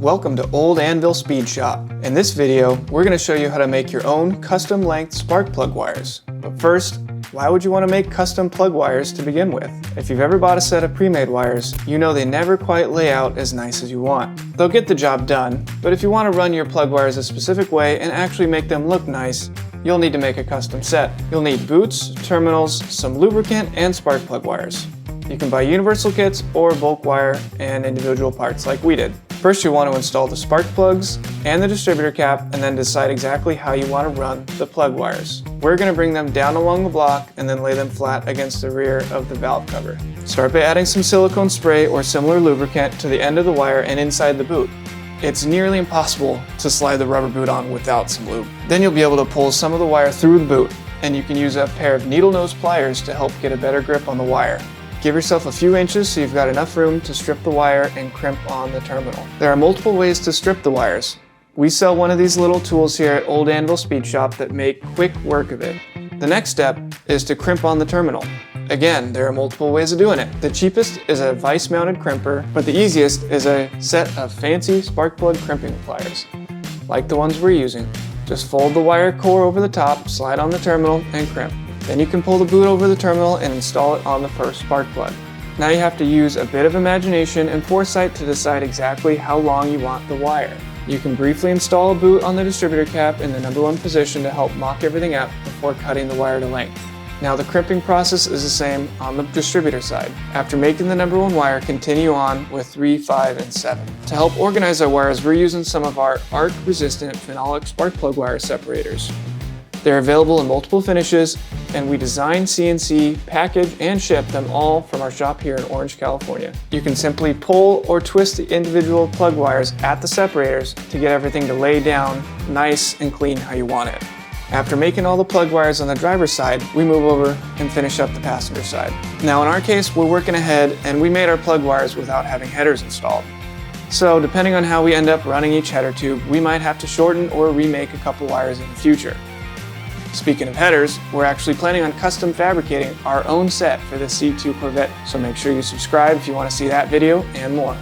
Welcome to Old Anvil Speed Shop. In this video, we're going to show you how to make your own custom length spark plug wires. But first, why would you want to make custom plug wires to begin with? If you've ever bought a set of pre-made wires, you know they never quite lay out as nice as you want. They'll get the job done, but if you want to run your plug wires a specific way and actually make them look nice, you'll need to make a custom set. You'll need boots, terminals, some lubricant, and spark plug wires. You can buy universal kits or bulk wire and individual parts like we did. First, you want to install the spark plugs and the distributor cap, and then decide exactly how you want to run the plug wires. We're going to bring them down along the block and then lay them flat against the rear of the valve cover. Start by adding some silicone spray or similar lubricant to the end of the wire and inside the boot. It's nearly impossible to slide the rubber boot on without some lube. Then you'll be able to pull some of the wire through the boot, and you can use a pair of needle nose pliers to help get a better grip on the wire. Give yourself a few inches so you've got enough room to strip the wire and crimp on the terminal. There are multiple ways to strip the wires. We sell one of these little tools here at Old Anvil Speed Shop that make quick work of it. The next step is to crimp on the terminal. Again, there are multiple ways of doing it. The cheapest is a vise-mounted crimper, but the easiest is a set of fancy spark plug crimping pliers, like the ones we're using. Just fold the wire core over the top, slide on the terminal, and crimp. Then you can pull the boot over the terminal and install it on the first spark plug. Now you have to use a bit of imagination and foresight to decide exactly how long you want the wire. You can briefly install a boot on the distributor cap in the number 1 position to help mock everything up before cutting the wire to length. Now the crimping process is the same on the distributor side. After making the number 1 wire, continue on with 3, 5, and 7. To help organize our wires, we're using some of our arc-resistant phenolic spark plug wire separators. They're available in multiple finishes, and we design, CNC, package, and ship them all from our shop here in Orange, California. You can simply pull or twist the individual plug wires at the separators to get everything to lay down nice and clean how you want it. After making all the plug wires on the driver's side, we move over and finish up the passenger side. Now in our case, we're working ahead, and we made our plug wires without having headers installed. So depending on how we end up running each header tube, we might have to shorten or remake a couple wires in the future. Speaking of headers, we're actually planning on custom fabricating our own set for the C2 Corvette, so make sure you subscribe if you want to see that video and more.